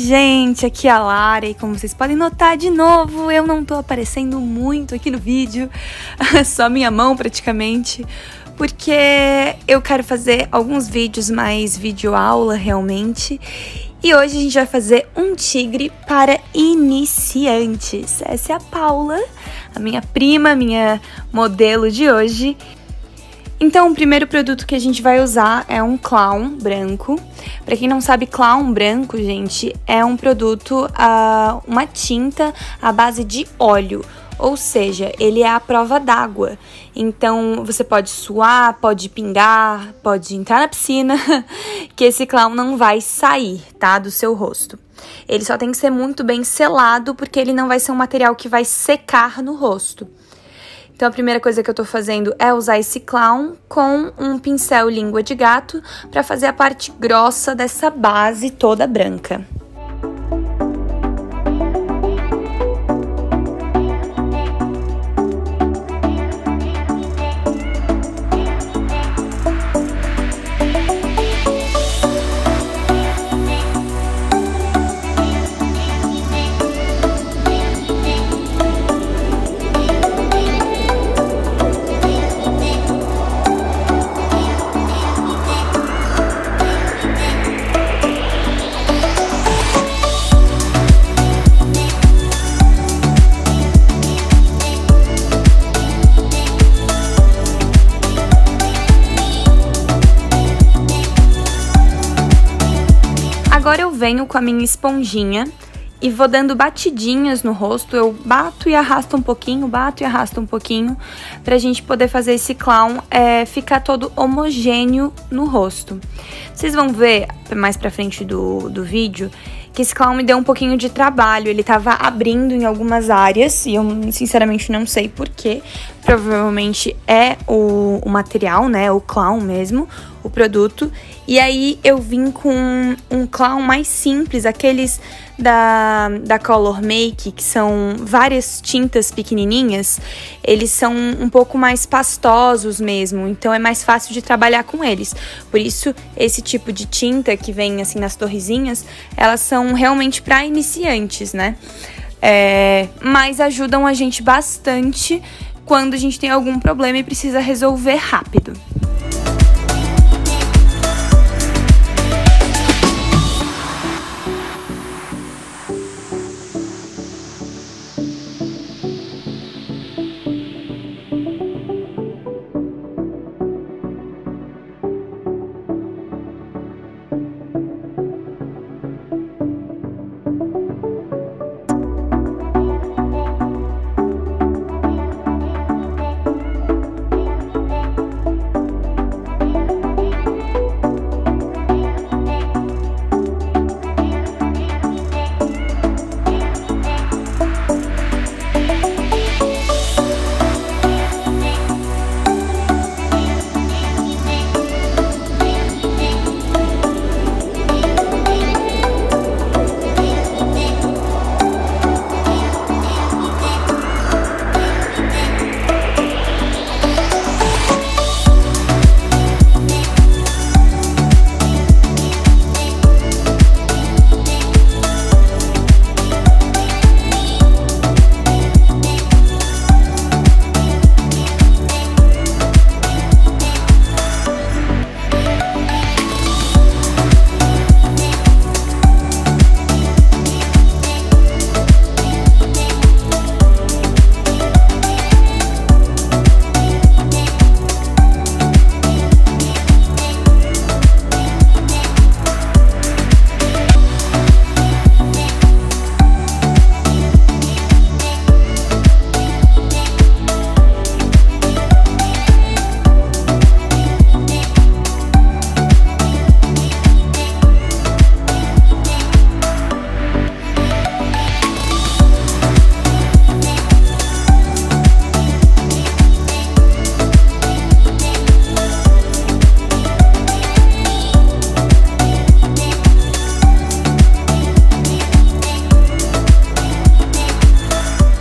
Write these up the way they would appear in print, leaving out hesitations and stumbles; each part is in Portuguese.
gente, aqui é a Lara e como vocês podem notar de novo, eu não tô aparecendo muito aqui no vídeo, só minha mão praticamente, porque eu quero fazer alguns vídeos mais videoaula realmente, e hoje a gente vai fazer um tigre para iniciantes. Essa é a Paula, a minha prima, minha modelo de hoje. Então, o primeiro produto que a gente vai usar é um clown branco. Pra quem não sabe, clown branco, gente, é um produto, uma tinta à base de óleo. Ou seja, ele é à prova d'água. Então, você pode suar, pode pingar, pode entrar na piscina, que esse clown não vai sair, tá, do seu rosto. Ele só tem que ser muito bem selado, porque ele não vai ser um material que vai secar no rosto. Então, a primeira coisa que eu tô fazendo é usar esse clown com um pincel língua de gato para fazer a parte grossa dessa base toda branca. Agora eu venho com a minha esponjinha e vou dando batidinhas no rosto. Eu bato e arrasto um pouquinho, pra gente poder fazer esse clown ficar todo homogêneo no rosto. Vocês vão ver mais pra frente do vídeo que esse clown me deu um pouquinho de trabalho. Ele tava abrindo em algumas áreas e eu sinceramente não sei porquê. Provavelmente é o material, né, o clown mesmo, o produto. E aí eu vim com um clown mais simples, aqueles da Color Make, que são várias tintas pequenininhas. Eles são um pouco mais pastosos mesmo, então é mais fácil de trabalhar com eles. Por isso, esse tipo de tinta que vem assim nas torrezinhas, elas são realmente para iniciantes, né? Mas ajudam a gente bastante quando a gente tem algum problema e precisa resolver rápido.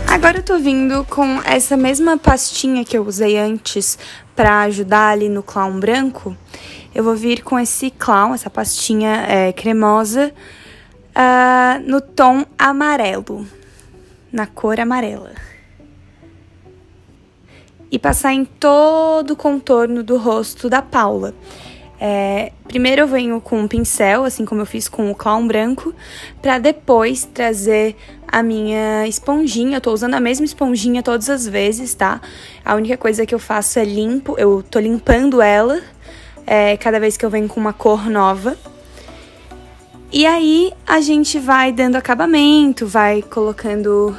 Agora eu tô vindo com essa mesma pastinha que eu usei antes pra ajudar ali no clown branco. Eu vou vir com esse clown, essa pastinha cremosa, no tom amarelo, na cor amarela. E passar em todo o contorno do rosto da Paula. Primeiro eu venho com um pincel, assim como eu fiz com o clown branco, pra depois trazer a minha esponjinha. Eu tô usando a mesma esponjinha todas as vezes, tá? A única coisa que eu faço é eu tô limpando ela cada vez que eu venho com uma cor nova. E aí a gente vai dando acabamento, vai colocando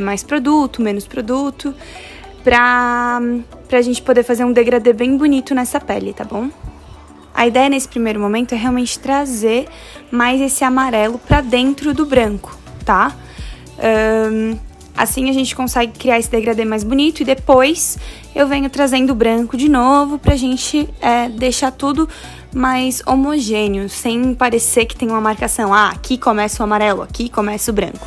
mais produto, menos produto, pra gente poder fazer um degradê bem bonito nessa pele, tá bom? A ideia nesse primeiro momento é realmente trazer mais esse amarelo pra dentro do branco, tá? Assim a gente consegue criar esse degradê mais bonito e depois eu venho trazendo o branco de novo pra gente deixar tudo mais homogêneo, sem parecer que tem uma marcação. Aqui começa o amarelo, aqui começa o branco.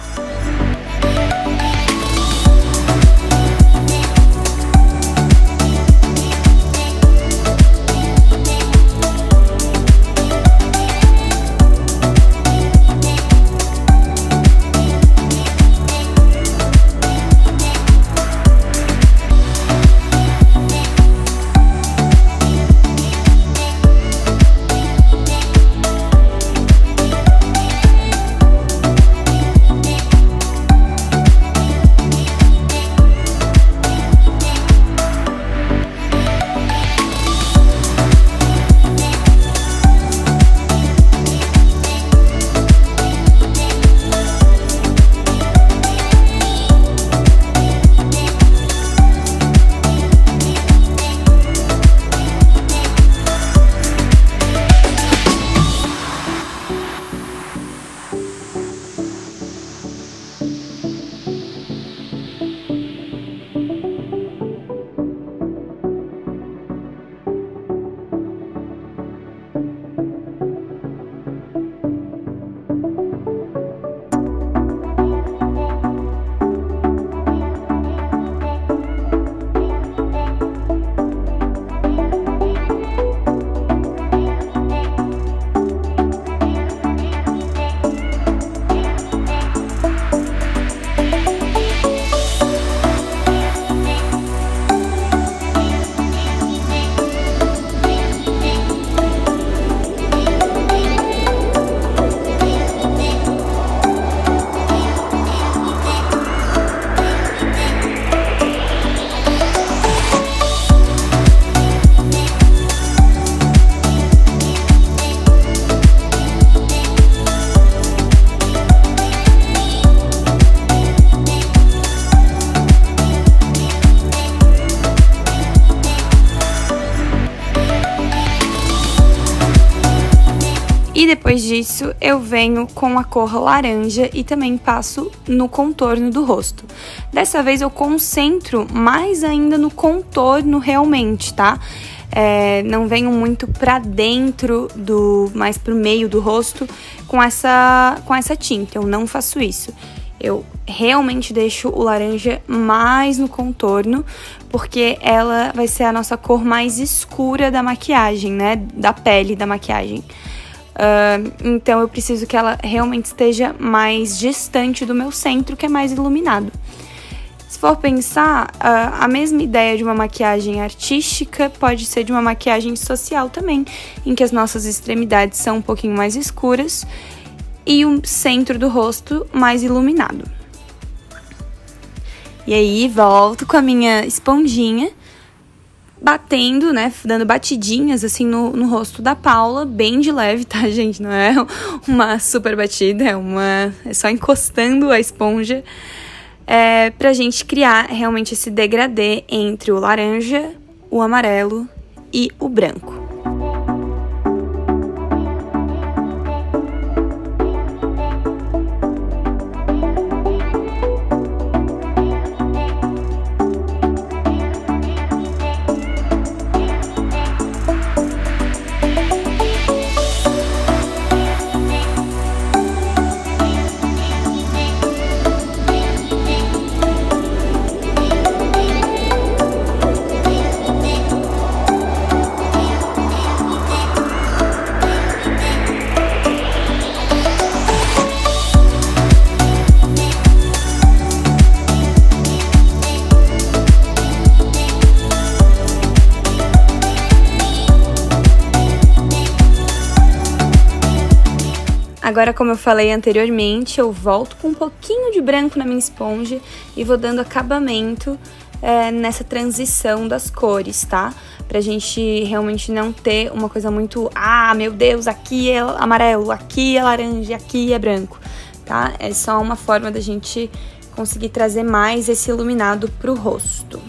E depois disso, eu venho com a cor laranja e também passo no contorno do rosto. Dessa vez, eu concentro mais ainda no contorno realmente, tá? Não venho muito pra dentro, mais pro meio do rosto com essa tinta. Eu não faço isso. Eu realmente deixo o laranja mais no contorno, porque ela vai ser a nossa cor mais escura da maquiagem, né? Da pele da maquiagem. Então eu preciso que ela realmente esteja mais distante do meu centro, que é mais iluminado. Se for pensar, a mesma ideia de uma maquiagem artística pode ser de uma maquiagem social também, em que as nossas extremidades são um pouquinho mais escuras e o centro do rosto mais iluminado. E aí volto com a minha esponjinha, batendo, né, dando batidinhas assim no rosto da Paula, bem de leve, tá, gente? Não é uma super batida, é só encostando a esponja, pra gente criar realmente esse degradê entre o laranja, o amarelo e o branco. Agora, como eu falei anteriormente, eu volto com um pouquinho de branco na minha esponja e vou dando acabamento nessa transição das cores, tá? Pra gente realmente não ter uma coisa muito, meu Deus, aqui é amarelo, aqui é laranja, aqui é branco, tá? É só uma forma da gente conseguir trazer mais esse iluminado pro rosto.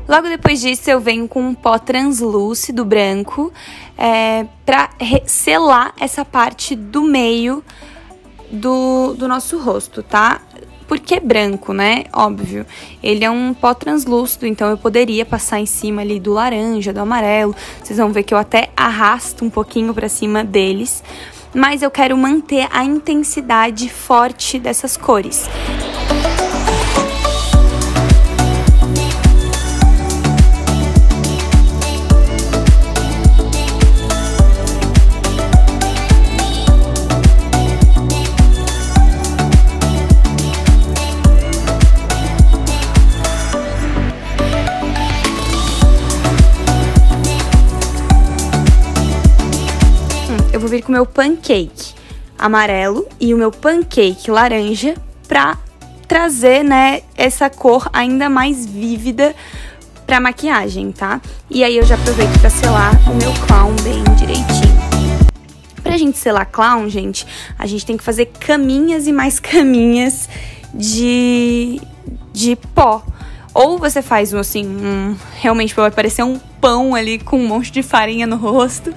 Logo depois disso, eu venho com um pó translúcido branco pra selar essa parte do meio do nosso rosto, tá? Porque é branco, né? Óbvio. Ele é um pó translúcido, então eu poderia passar em cima ali do laranja, do amarelo. Vocês vão ver que eu até arrasto um pouquinho pra cima deles. Mas eu quero manter a intensidade forte dessas cores. Eu vou vir com o meu pancake amarelo e o meu pancake laranja pra trazer, né, essa cor ainda mais vívida pra maquiagem, tá? E aí eu já aproveito pra selar o meu clown bem direitinho. Pra gente selar clown, gente, a gente tem que fazer caminhas e mais caminhas de pó. Ou você faz realmente vai parecer um pão ali com um monte de farinha no rosto,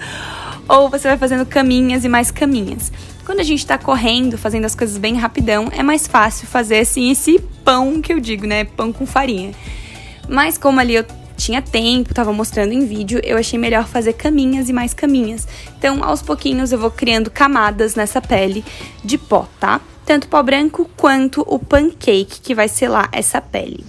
ou você vai fazendo caminhas e mais caminhas. Quando a gente tá correndo, fazendo as coisas bem rapidão, é mais fácil fazer assim esse pão que eu digo, né? Pão com farinha. Mas como ali eu tinha tempo, tava mostrando em vídeo, eu achei melhor fazer caminhas e mais caminhas. Então, aos pouquinhos eu vou criando camadas nessa pele de pó, tá? Tanto pó branco quanto o pancake que vai selar essa pele.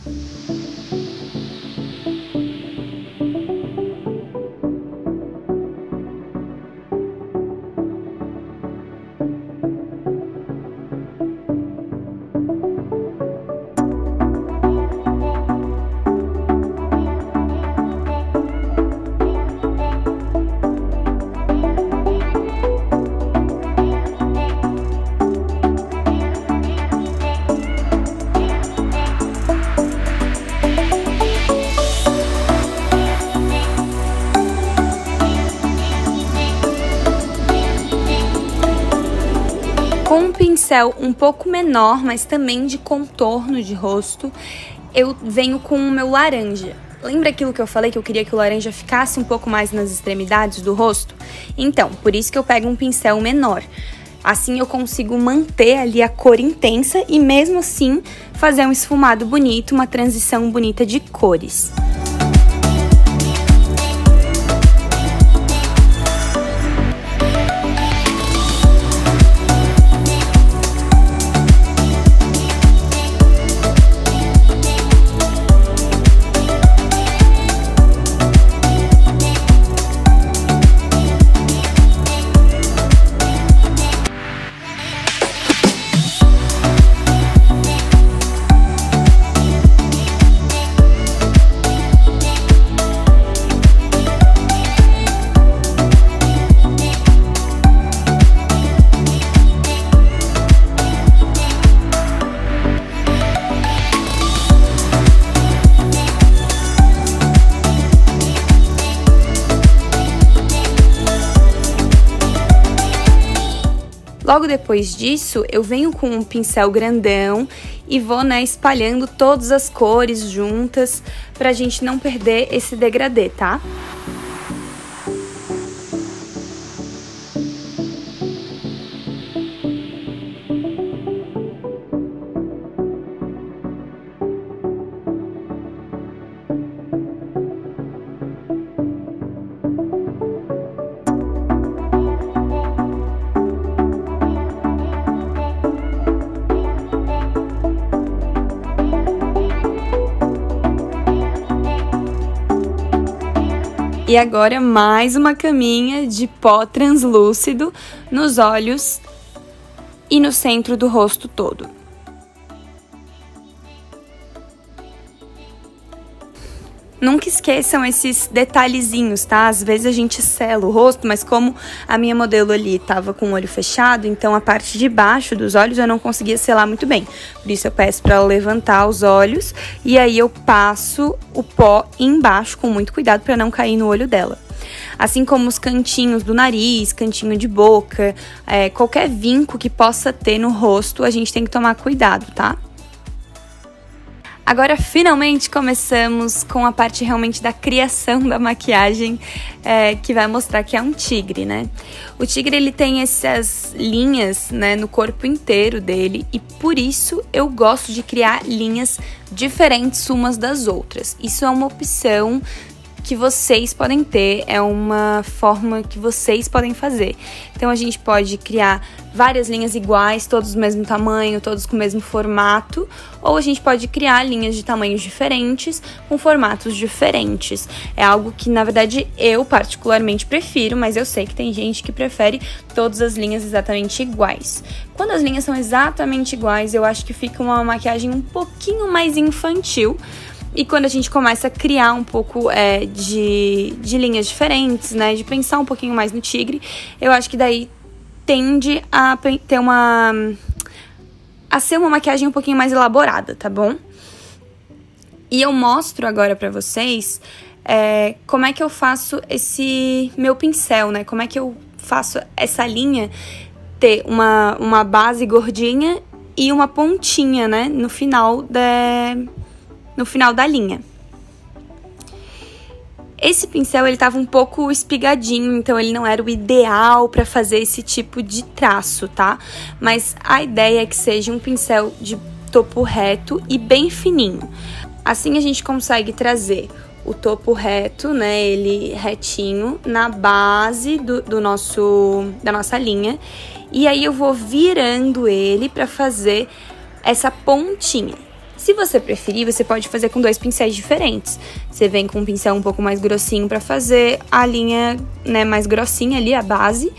Com um pincel um pouco menor, mas também de contorno de rosto, eu venho com o meu laranja. Lembra aquilo que eu falei que eu queria que o laranja ficasse um pouco mais nas extremidades do rosto? Então, por isso que eu pego um pincel menor. Assim eu consigo manter ali a cor intensa e mesmo assim fazer um esfumado bonito, uma transição bonita de cores. Logo depois disso, eu venho com um pincel grandão e vou, né, espalhando todas as cores juntas pra gente não perder esse degradê, tá? E agora mais uma caminha de pó translúcido nos olhos e no centro do rosto todo. Nunca esqueçam esses detalhezinhos, tá? Às vezes a gente sela o rosto, mas como a minha modelo ali tava com o olho fechado, então a parte de baixo dos olhos eu não conseguia selar muito bem. Por isso eu peço pra ela levantar os olhos e aí eu passo o pó embaixo com muito cuidado pra não cair no olho dela. Assim como os cantinhos do nariz, cantinho de boca, qualquer vinco que possa ter no rosto, a gente tem que tomar cuidado, tá? Agora, finalmente, começamos com a parte realmente da criação da maquiagem, que vai mostrar que é um tigre, né? O tigre, ele tem essas linhas, né, no corpo inteiro dele e por isso eu gosto de criar linhas diferentes umas das outras. Isso é uma opção que vocês podem ter, é uma forma que vocês podem fazer. Então a gente pode criar várias linhas iguais, todos do mesmo tamanho, todos com o mesmo formato, ou a gente pode criar linhas de tamanhos diferentes, com formatos diferentes. É algo que, na verdade, eu particularmente prefiro, mas eu sei que tem gente que prefere todas as linhas exatamente iguais. Quando as linhas são exatamente iguais, eu acho que fica uma maquiagem um pouquinho mais infantil. E quando a gente começa a criar um pouco de linhas diferentes, né, de pensar um pouquinho mais no tigre, eu acho que daí tende a ter a ser uma maquiagem um pouquinho mais elaborada, tá bom? E eu mostro agora pra vocês como é que eu faço esse meu pincel, né, como é que eu faço essa linha ter uma base gordinha e uma pontinha, né, no final da linha. Esse pincel, ele tava um pouco espigadinho, então ele não era o ideal para fazer esse tipo de traço, tá? Mas a ideia é que seja um pincel de topo reto e bem fininho. Assim a gente consegue trazer o topo reto, né, ele retinho, na base da nossa linha. E aí eu vou virando ele para fazer essa pontinha. Se você preferir, você pode fazer com dois pincéis diferentes. Você vem com um pincel um pouco mais grossinho para fazer a linha, né, mais grossinha ali, a base.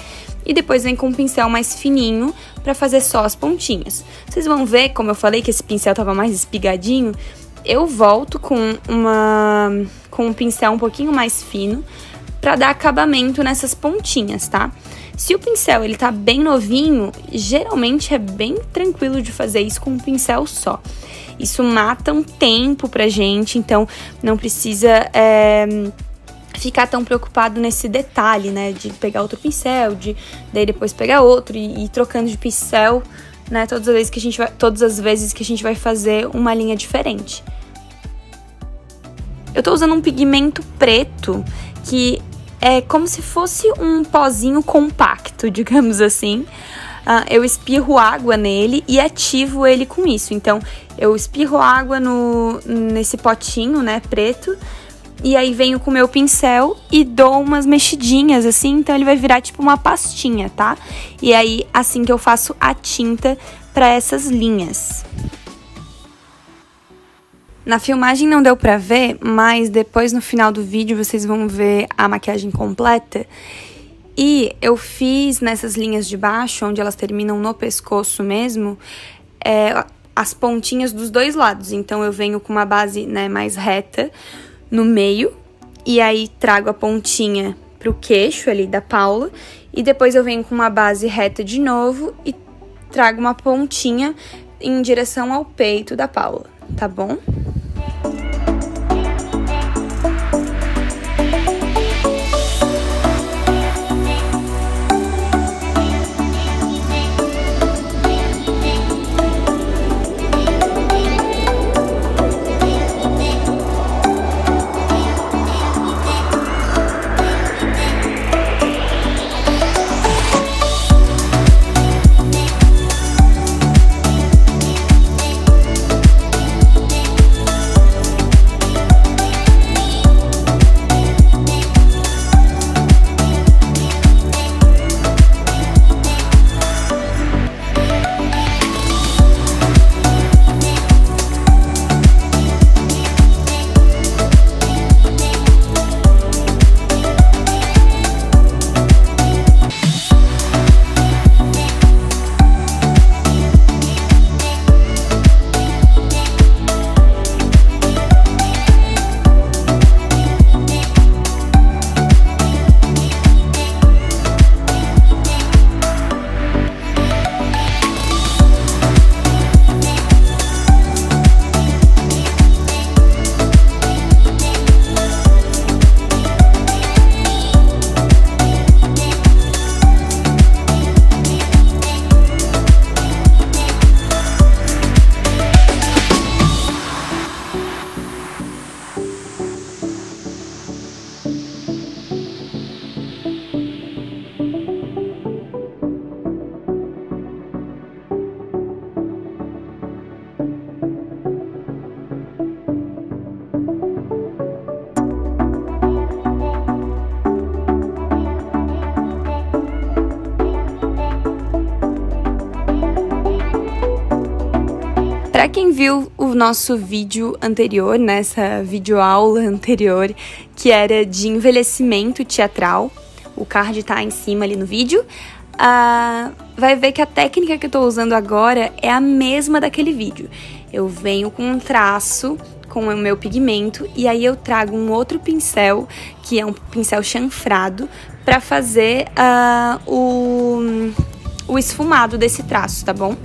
E depois vem com um pincel mais fininho para fazer só as pontinhas. Vocês vão ver, como eu falei, que esse pincel tava mais espigadinho. Eu volto com um pincel um pouquinho mais fino para dar acabamento nessas pontinhas, tá? Se o pincel ele tá bem novinho, geralmente é bem tranquilo de fazer isso com um pincel só. Isso mata um tempo pra gente, então não precisa ficar tão preocupado nesse detalhe, né? De pegar outro pincel, daí depois pegar outro e ir trocando de pincel, né? Todas as vezes que a gente vai fazer uma linha diferente. Eu tô usando um pigmento preto que é como se fosse um pozinho compacto, digamos assim. Eu espirro água nele e ativo ele com isso. Então, eu espirro água nesse potinho, né, preto. E aí venho com o meu pincel e dou umas mexidinhas, assim. Então, ele vai virar tipo uma pastinha, tá? E aí, assim que eu faço a tinta para essas linhas. Na filmagem não deu pra ver, mas depois no final do vídeo vocês vão ver a maquiagem completa. E eu fiz nessas linhas de baixo, onde elas terminam no pescoço mesmo, as pontinhas dos dois lados. Então eu venho com uma base, né, mais reta no meio, e aí trago a pontinha pro queixo ali da Paula, e depois eu venho com uma base reta de novo e trago uma pontinha em direção ao peito da Paula, tá bom? Para quem viu o nosso vídeo anterior, nessa videoaula anterior, que era de envelhecimento teatral, o card tá em cima ali no vídeo, vai ver que a técnica que eu tô usando agora é a mesma daquele vídeo. Eu venho com um traço com o meu pigmento e aí eu trago um outro pincel, que é um pincel chanfrado, para fazer o esfumado desse traço, tá bom?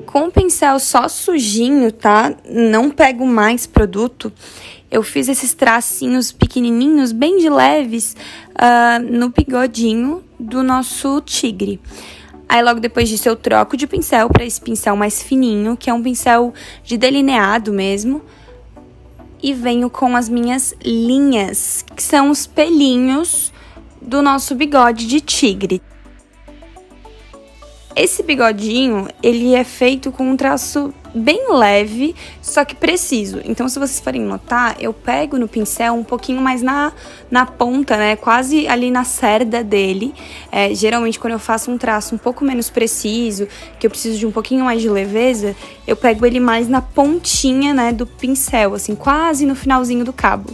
Com o pincel só sujinho, tá? Não pego mais produto. Eu fiz esses tracinhos pequenininhos, bem de leves, no bigodinho do nosso tigre. Aí logo depois disso eu troco de pincel para esse pincel mais fininho, que é um pincel de delineado mesmo. E venho com as minhas linhas, que são os pelinhos do nosso bigode de tigre. Esse bigodinho, ele é feito com um traço bem leve, só que preciso. Então, se vocês forem notar, eu pego no pincel um pouquinho mais na ponta, né? Quase ali na cerda dele. Geralmente, quando eu faço um traço um pouco menos preciso, que eu preciso de um pouquinho mais de leveza, eu pego ele mais na pontinha, né, do pincel, assim, quase no finalzinho do cabo.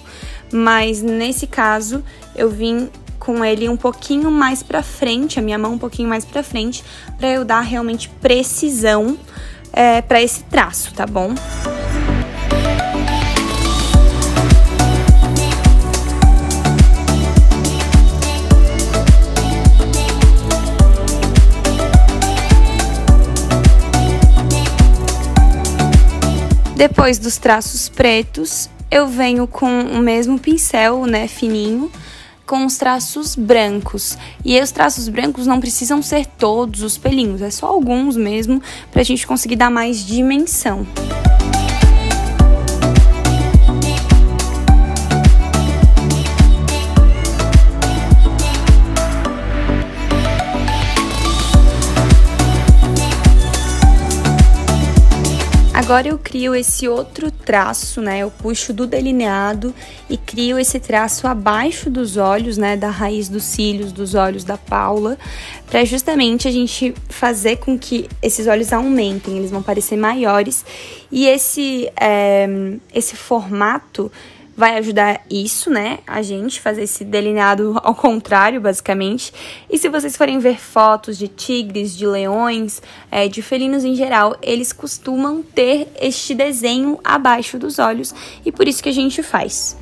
Mas, nesse caso, eu vim com ele um pouquinho mais pra frente, a minha mão um pouquinho mais pra frente, pra eu dar realmente precisão pra esse traço, tá bom? Depois dos traços pretos, eu venho com o mesmo pincel, né, fininho, com os traços brancos. E os traços brancos não precisam ser todos os pelinhos, é só alguns mesmo, pra gente conseguir dar mais dimensão. Agora eu crio esse outro traço, né? Eu puxo do delineado e crio esse traço abaixo dos olhos, né? Da raiz dos cílios, dos olhos da Paula, para justamente a gente fazer com que esses olhos aumentem, eles vão parecer maiores. E esse formato vai ajudar isso, né? A gente fazer esse delineado ao contrário, basicamente. E se vocês forem ver fotos de tigres, de leões, de felinos em geral, eles costumam ter este desenho abaixo dos olhos. E por isso que a gente faz.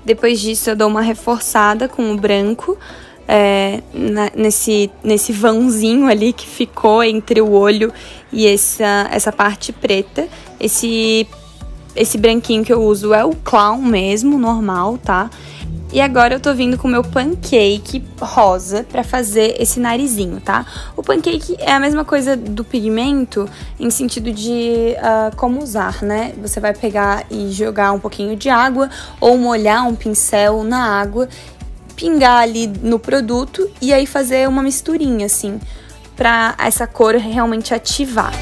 Depois disso, eu dou uma reforçada com o branco, nesse vãozinho ali que ficou entre o olho e essa parte preta. Esse branquinho que eu uso é o clown mesmo, normal, tá? E agora eu tô vindo com o meu pancake rosa pra fazer esse narizinho, tá? O pancake é a mesma coisa do pigmento em sentido de como usar, né? Você vai pegar e jogar um pouquinho de água ou molhar um pincel na água, pingar ali no produto e aí fazer uma misturinha, assim, pra essa cor realmente ativar.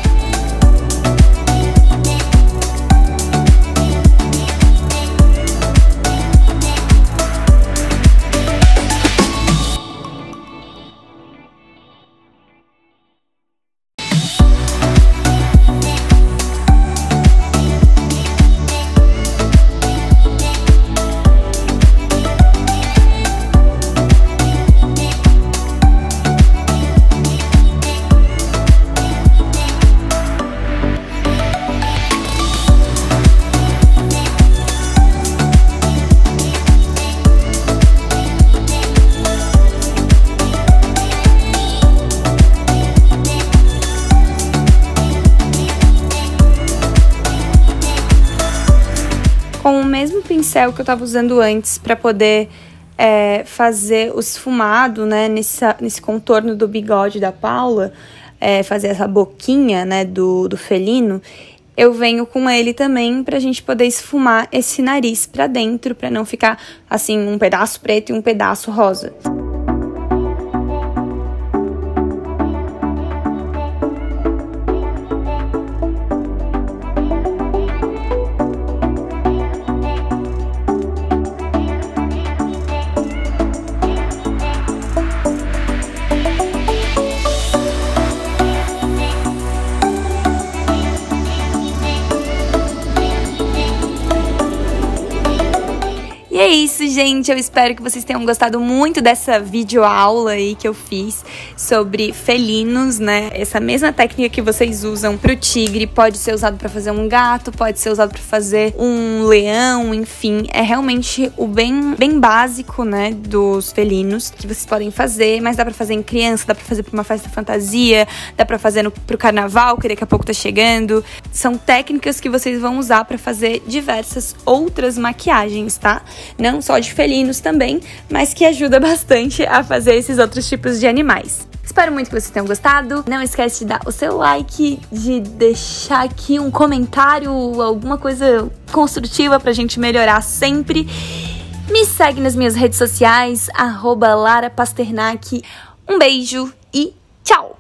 Com o mesmo pincel que eu tava usando antes para poder fazer o esfumado, né, nesse contorno do bigode da Paula, fazer essa boquinha, né, do felino, eu venho com ele também pra gente poder esfumar esse nariz pra dentro, pra não ficar assim um pedaço preto e um pedaço rosa. E é isso, gente. Eu espero que vocês tenham gostado muito dessa videoaula aí que eu fiz sobre felinos, né? Essa mesma técnica que vocês usam pro tigre pode ser usado pra fazer um gato, pode ser usado pra fazer um leão, enfim. É realmente o bem básico, né, dos felinos que vocês podem fazer, mas dá pra fazer em criança, dá pra fazer pra uma festa fantasia, dá pra fazer pro carnaval, que daqui a pouco tá chegando. São técnicas que vocês vão usar pra fazer diversas outras maquiagens, tá? Não só de felinos também, mas que ajuda bastante a fazer esses outros tipos de animais. Espero muito que vocês tenham gostado. Não esquece de dar o seu like, de deixar aqui um comentário, alguma coisa construtiva pra gente melhorar sempre. Me segue nas minhas redes sociais, @LaraPasternak. Um beijo e tchau!